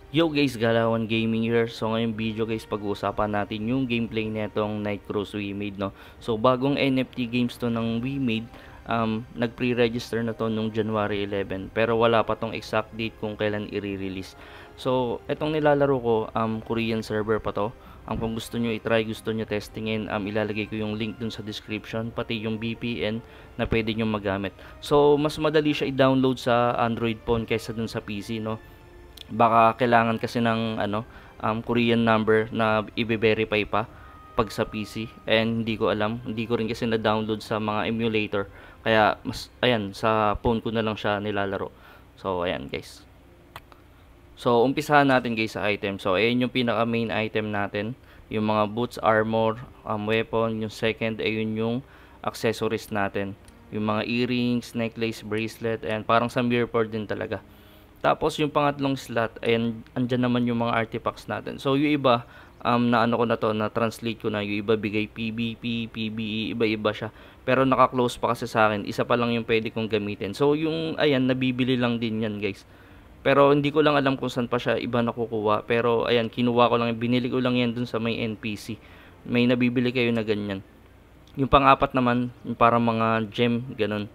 Yo guys, Galawan Gaming here. So ngayong video guys, pag-uusapan natin yung gameplay netong Night Cruise we made, no. So bagong NFT games to ng we made. Nag-pre-register na to nung January 11, pero wala pa tong exact date kung kailan i-release. So etong nilalaro ko, Korean server pa to. Kung gusto nyo i-try, gusto nyo testingin, ilalagay ko yung link dun sa description, pati yung VPN na pwede nyo magamit. So mas madali siya i-download sa Android phone kaysa dun sa PC, no. Baka kailangan kasi ng Korean number na i-verify pa pag sa PC, and hindi ko alam, hindi ko rin kasi na-download sa mga emulator, kaya mas ayan, sa phone ko na lang siya nilalaro. So ayan guys, so umpisahan natin guys sa item. So ayan yung pinaka main item natin, yung mga boots, armor, weapon. Yung second ayun yung accessories natin, yung mga earrings, necklace, bracelet, and parang sa mirror din talaga. Tapos yung pangatlong slot, ayan, andyan naman yung mga artifacts natin. So yung iba, na ano ko na to, na translate ko na, yung iba bigay PvP, PvE, iba-iba siya. Pero naka-close pa kasi sa akin, isa pa lang yung pwede kong gamitin. So yung, ayan, nabibili lang din yan guys. Pero hindi ko lang alam kung saan pa siya iba nakukuha. Pero ayan, kinuha ko lang, binili ko lang yan dun sa may NPC. May nabibili kayo na ganyan. Yung pang-apat naman, yung parang mga gem, ganun.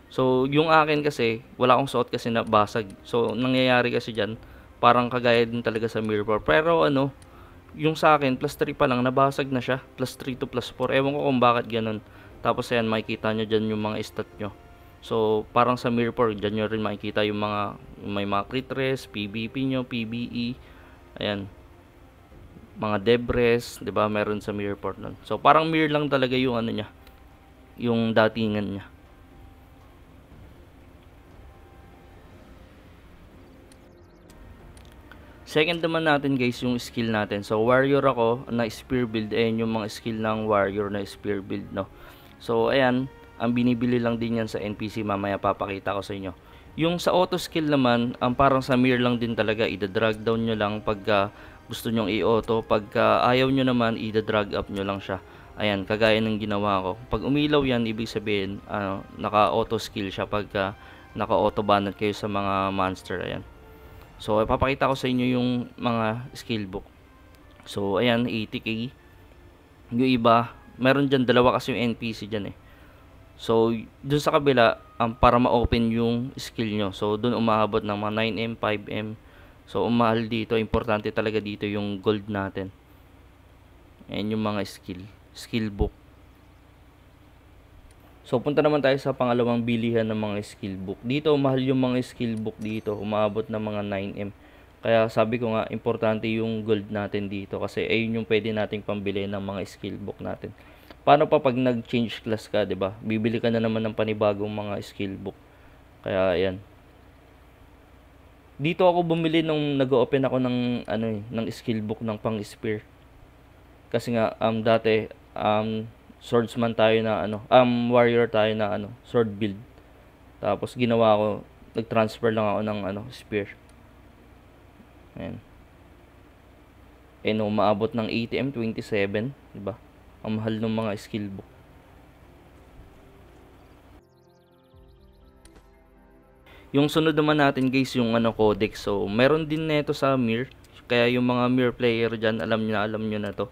So, yung akin kasi, wala akong suot kasi na basag. So, nangyayari kasi dyan, parang kagaya din talaga sa mirror. Pero ano, yung sa akin, plus 3 pa lang, nabasag na siya. Plus 3 to plus 4. Ewan ko kung bakit ganun. Tapos ayan, makikita nyo dyan yung mga stat nyo. So, parang sa mirror, dyan nyo rin makikita yung mga, may mga crit rest, PvP nyo, PvE. Ayan, mga debres, 'di ba? Meron sa mirror nun. So, parang mirror lang talaga yung ano niya, yung datingan niya. Second naman natin guys yung skill natin. So warrior ako na spear build. Ayan yung mga skill ng warrior na spear build, no. So ayan, ang binibili lang din yan sa NPC, mamaya papakita ko sa inyo. Yung sa auto skill naman, ang parang sa mirror lang din talaga, ida-drag down nyo lang pagka gusto nyong i-auto. Pagka ayaw nyo naman, ida-drag up nyo lang siya. Ayan, kagaya ng ginawa ko. Pag umilaw yan, ibig sabihin, naka-auto skill siya pagka naka-auto banner kayo sa mga monster. Ayan. So, ipapakita ko sa inyo yung mga skill book. So, ayan, 80k. Yung iba, meron dyan, dalawa kasi yung NPC dyan eh. So, dun sa kabila, para ma-open yung skill nyo. So, dun umaabot ng mga 9M, 5M. So, umahal dito. Importante talaga dito yung gold natin. Ayan yung mga skill book. So, punta naman tayo sa pangalawang bilihan ng mga skill book. Dito, mahal yung mga skill book dito. Umaabot ng mga 9M. Kaya sabi ko nga, importante yung gold natin dito. Kasi ayun yung pwede nating pambili ng mga skill book natin. Paano pa pag nag-change class ka, 'di ba? Bibili ka na naman ng panibagong mga skill book. Kaya ayan. Dito ako bumili nung nag-open ako ng ng skill book ng pang-spear. Kasi nga dati swordsman tayo na warrior tayo na sword build. Tapos ginawa ko, nag-transfer lang ako ng spear. Ayan. Umaabot ng 80M, 27, 'di ba? Ang mahal ng mga skill book. Yung sunod naman natin guys, yung codex. So, meron din nito sa Mir. Kaya yung mga Mir player diyan, alam niyo na to.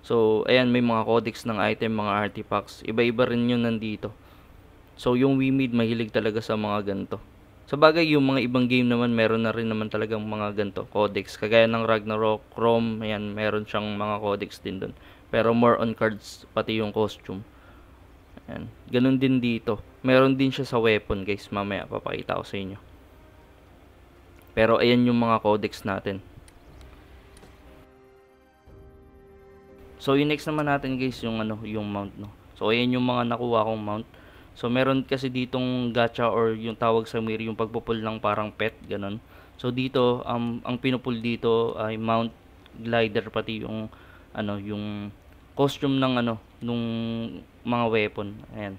So, ayan, may mga codex ng item, mga artifacts. Iba-iba rin yun nandito. So, yung Wimid, mahilig talaga sa mga ganito. Sa bagay, yung mga ibang game naman, meron na rin naman talagang mga ganito, codex. Kagaya ng Ragnarok, Chrome, ayan, meron siyang mga codex din doon. Pero more on cards, pati yung costume. Ayan. Ganun din dito. Meron din siya sa weapon, guys. Mamaya, papakita ko sa inyo. Pero, ayan yung mga codex natin. So, yung next naman natin, guys, yung yung mount, no. So, ayan yung mga nakuha kong mount. So, meron kasi ditong gacha or yung tawag sa Mir, yung pagpupul ng parang pet, ganun. So, dito, ang pinupul dito ay mount, glider, pati yung, yung costume ng, nung mga weapon. Ayan.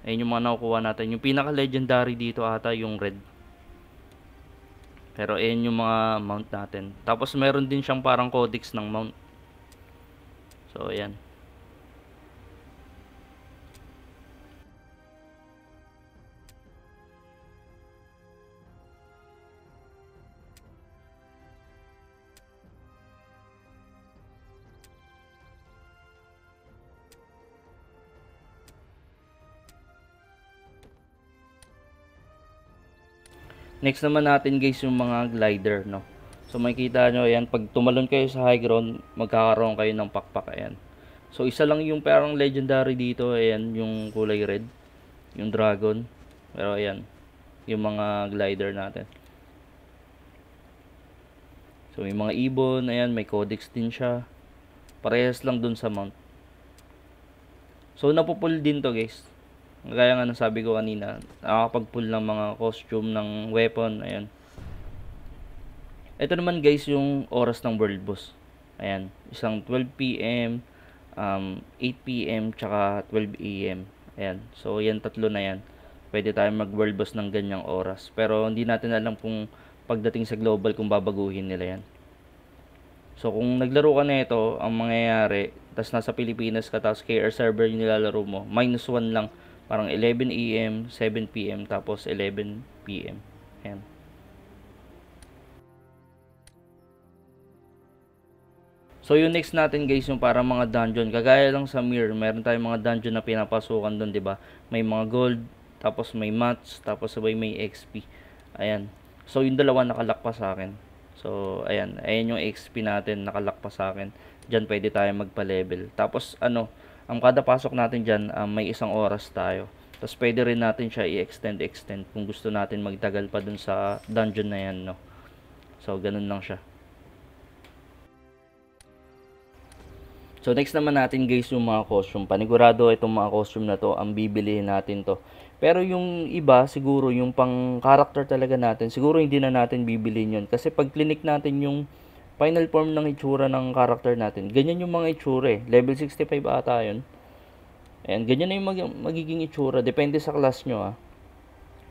Ayan yung mga nakukuha natin. Yung pinaka-legendary dito ata, yung red. Pero, ayan yung mga mount natin. Tapos, meron din siyang parang codex ng mount. So, ayan. Next naman natin guys yung mga glider, no. So makikita nyo, ayan, pag tumalon kayo sa high ground, magkakaroon kayo ng pakpak, ayan. So isa lang yung parang legendary dito, ayan, yung kulay red, yung dragon. Pero ayan, yung mga glider natin. So may mga ibon, ayan, may codex din siya. Parehas lang dun sa mount. So napupull din to guys. Gaya nga ng sabi ko kanina, nakakapag-pull ng mga costume ng weapon, ayan. Ito naman guys yung oras ng world boss. Ayan, isang 12 PM, 8 PM, tsaka 12 AM. Ayan, so yan tatlo na yan. Pwede tayong mag world boss ng ganyang oras. Pero hindi natin alam kung pagdating sa global kung babaguhin nila yan. So kung naglaro ka na ito, ang mangyayari, tas nasa Pilipinas ka, tapos KR server yung nilalaro mo, -1 lang. Parang 11 AM, 7 PM, tapos 11 PM. Ayan. So yung next natin guys, yung parang mga dungeon. Kagaya lang sa Mirror, meron tayong mga dungeon na pinapasukan doon, 'di ba? May mga gold, tapos may mats, tapos sabay may XP. Ayan. So yung dalawa nakalock pa sa akin. So ayan, ayan yung XP natin nakalock pa sa akin. Diyan pwede tayo magpa-level. Tapos ano, ang kada pasok natin diyan, may isang oras tayo. Tapos pwede rin natin siya i-extend kung gusto natin magtagal pa dun sa dungeon na yan, no. So ganun lang siya. So next naman natin guys yung mga costume. Panigurado itong mga costume na to ang bibilihin natin to. Pero yung iba siguro yung pang character talaga natin, siguro hindi na natin bibilihin yun. Kasi pag clinic natin yung final form ng itsura ng character natin, ganyan yung mga itsura eh. Level 65 ata yun. Ayan, ganyan na yung magiging itsura. Depende sa class nyo ah.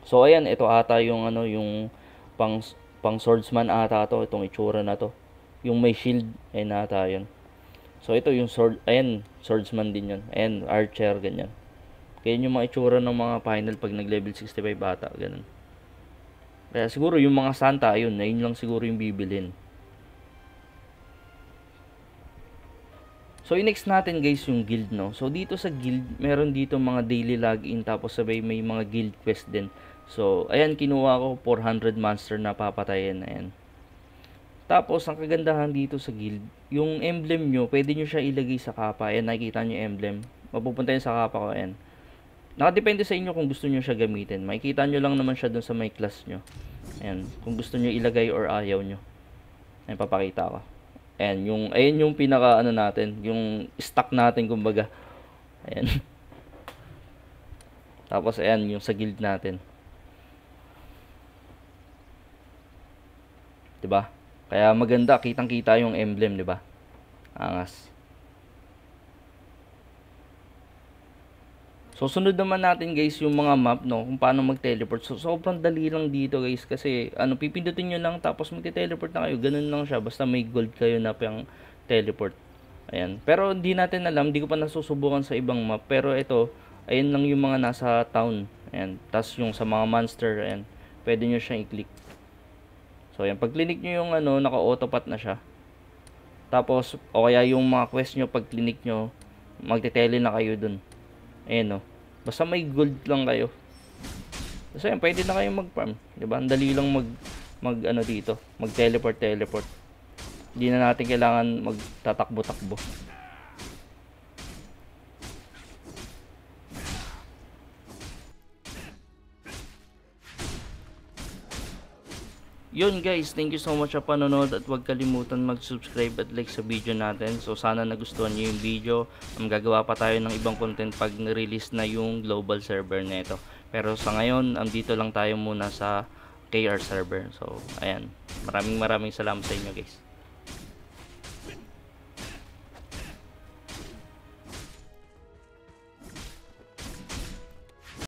So ayan, ito ata yung ano, yung pang swordsman ata to, itong itsura na to. Yung may shield, ayan ata yun. So ito yung sword, ayan, swordsman din yun. Ayan, archer, ganyan. Kaya yung mga itsura ng mga final pag nag level 65 bata, ganun. Kaya siguro yung mga santa, ayun lang siguro yung bibilhin. So next natin guys yung guild, no. So dito sa guild, meron dito mga daily login, tapos sabay may mga guild quest din. So ayan, kinuha ko 400 monster na papatayin, ayan. Tapos, ang kagandahan dito sa guild, yung emblem nyo, pwede nyo siya ilagay sa kapa. Ayan, nakikita nyo yung emblem. Mapupunta yun sa kapa ko, ayan. Nakadepende sa inyo kung gusto nyo siya gamitin. Makikita nyo lang naman siya dun sa may class nyo. Ayan, kung gusto nyo ilagay or ayaw nyo. Ayan, papakita ko. Ayan yung pinaka, ano natin, yung stock natin, kumbaga. Ayan. Tapos, ayan, yung sa guild natin. Diba? Kaya maganda, kitang-kita yung emblem, 'di ba? Angas. So sunod naman natin guys yung mga map, no, kung paano mag-teleport. So sobrang dali lang dito guys kasi ano, pipindutin niyo lang tapos magte-teleport na kayo. Ganun lang siya, basta may gold kayo na pang teleport. Ayan. Pero hindi natin alam, hindi ko pa nasusubukan sa ibang map, pero ito, ayun lang yung mga nasa town. Ayan. Tas yung sa mga monster, ayan. Pwede niyo siyang i-click. So, yan. Pag clinic nyo yung ano, naka-autopat na siya. Tapos, o kaya yung mga quest nyo, pag clinic nyo, magte-tele na kayo dun. Ayan, no. Basta may gold lang kayo. So, yan. Pwede na kayong mag-farm. Diba? Ang dali lang ano dito. Mag-teleport. Hindi na natin kailangan magtatakbo-takbo. Yun guys, thank you so much sa panonood at huwag kalimutan mag-subscribe at like sa video natin. So sana nagustuhan niyo yung video. Gagawa pa tayo ng ibang content pag na-release na yung global server na ito. Pero sa ngayon, dito lang tayo muna sa KR server. So ayan, maraming salamat sa inyo guys.